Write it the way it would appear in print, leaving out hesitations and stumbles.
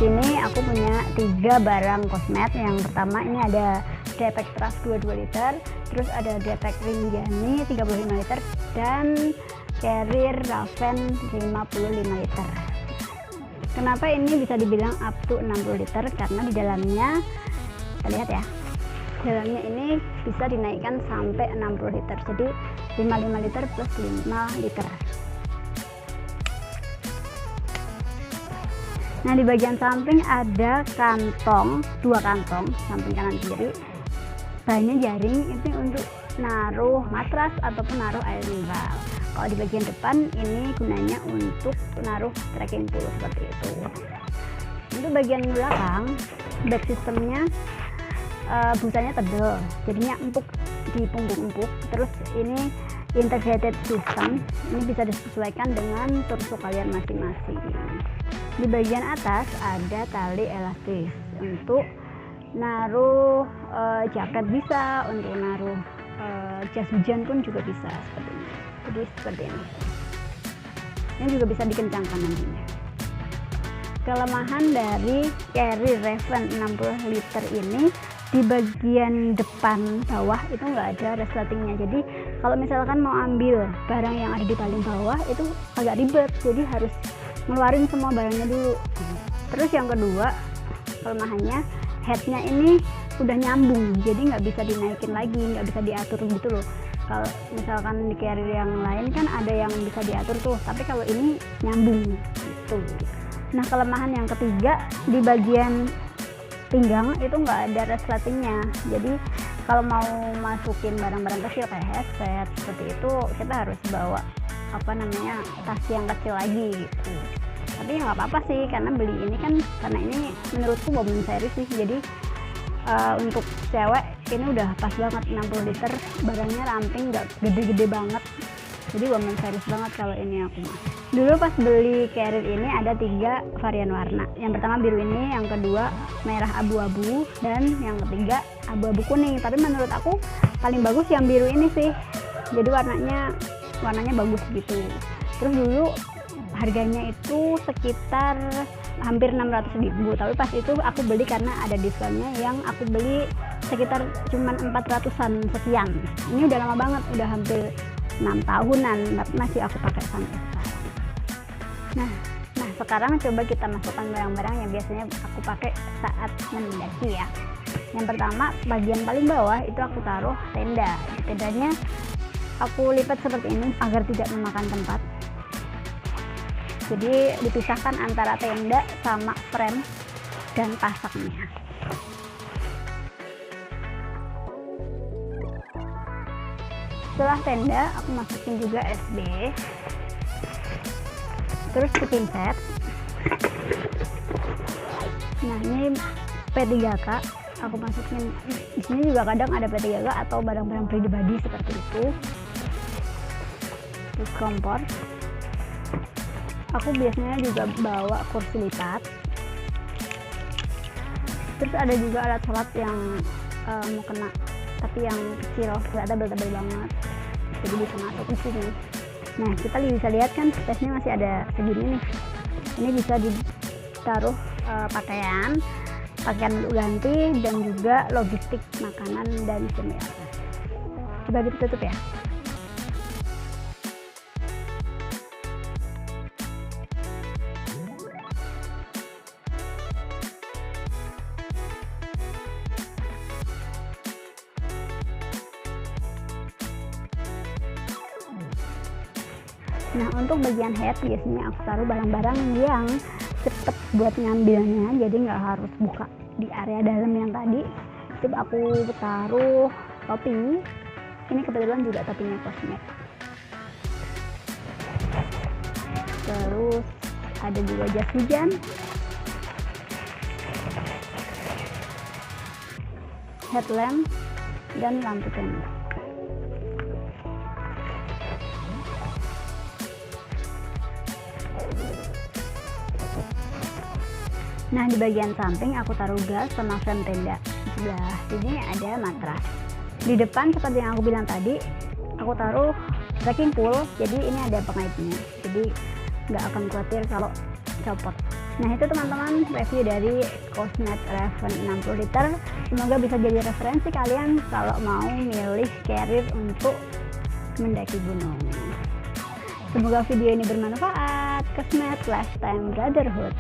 sini aku punya 3 barang kosmet. Yang pertama ini ada Depek Trust 22 liter, terus ada Depek Rinjani 35 liter, dan Carrier Raven 55 liter. Kenapa ini bisa dibilang up to 60 liter? Karena di dalamnya, kita lihat ya, dalamnya ini bisa dinaikkan sampai 60 liter, jadi 55 liter plus 5 liter. Nah, di bagian samping ada kantong, 2 kantong, samping kanan kiri. Bahannya jaring, itu untuk naruh matras ataupun naruh air mineral. Kalau di bagian depan ini gunanya untuk naruh trekking pole seperti itu. Untuk bagian belakang, back systemnya busanya tebal, jadinya empuk di punggung empuk. Terus ini integrated system, ini bisa disesuaikan dengan torso kalian masing-masing. Di bagian atas ada tali elastis untuk naruh jaket, bisa untuk naruh jas hujan pun juga bisa seperti ini. Jadi seperti ini. Ini juga bisa dikencangkan nantinya. Kelemahan dari Carrier Raven 60 liter ini, di bagian depan bawah itu nggak ada resletingnya. Jadi kalau misalkan mau ambil barang yang ada di paling bawah itu agak ribet, jadi harus ngeluarin semua barangnya dulu. Terus yang kedua, kelemahannya headnya ini udah nyambung, jadi nggak bisa dinaikin lagi, nggak bisa diatur gitu loh. Kalau misalkan di Carrier yang lain kan ada yang bisa diatur tuh, tapi kalau ini nyambung gitu. Nah, kelemahan yang ketiga, di bagian pinggang itu nggak ada resletingnya. Jadi kalau mau masukin barang-barang kecil kayak headset seperti itu, kita harus bawa tas yang kecil lagi gitu. Tapi ya nggak apa-apa sih, karena beli ini kan, karena ini menurutku woman series sih. Jadi untuk cewek ini udah pas banget, 60 liter, barangnya ramping, nggak gede-gede banget, jadi woman series banget kalau ini aku mah. Dulu pas beli Carrier ini ada 3 varian warna. Yang pertama biru ini, yang kedua merah abu-abu, dan yang ketiga abu-abu kuning. Tapi menurut aku paling bagus yang biru ini sih, jadi warnanya bagus gitu. Terus dulu harganya itu sekitar hampir 600.000, tapi pas itu aku beli karena ada diskonnya, yang aku beli sekitar cuman 400-an sekian. Ini udah lama banget, udah hampir 6 tahunan, tapi masih aku pakai sampai sekarang. Nah sekarang coba kita masukkan barang-barang yang biasanya aku pakai saat mendaki ya. Yang pertama, bagian paling bawah itu aku taruh tenda. Tendanya aku lipat seperti ini agar tidak memakan tempat. Jadi dipisahkan antara tenda sama frame dan pasaknya. Setelah tenda, aku masukin juga SB, terus sleeping set. Nah, ini P3K, aku masukin. Di sini juga kadang ada P3K atau barang-barang pribadi seperti itu. Terus kompor. Aku biasanya juga bawa kursi lipat. Terus ada juga alat sholat yang mau kena, tapi yang kecil, nggak tebel-tebel banget, jadi bisa masuk ke sini. Nah, kita bisa lihat kan space-nya masih ada segini nih. Ini bisa ditaruh pakaian ganti, dan juga logistik makanan dan cemilan. Coba kita tutup ya. Nah, untuk bagian head biasanya aku taruh barang-barang yang cepet buat ngambilnya, jadi nggak harus buka di area dalam yang tadi. Coba aku taruh topi. Ini kebetulan juga topinya kosmet. Terus ada juga jas hujan, headlamp, dan lampu tenda. Nah, di bagian samping aku taruh gas sama frame tenda. Di sebelah sini ada matras. Di depan seperti yang aku bilang tadi, aku taruh trekking pole. Jadi ini ada pengaitnya. Jadi nggak akan khawatir kalau copot. Nah itu teman-teman review dari Cosmed Raven 60 liter. Semoga bisa jadi referensi kalian kalau mau milih carrier untuk mendaki gunung. Semoga video ini bermanfaat. Cosmed Lifetime Brotherhood.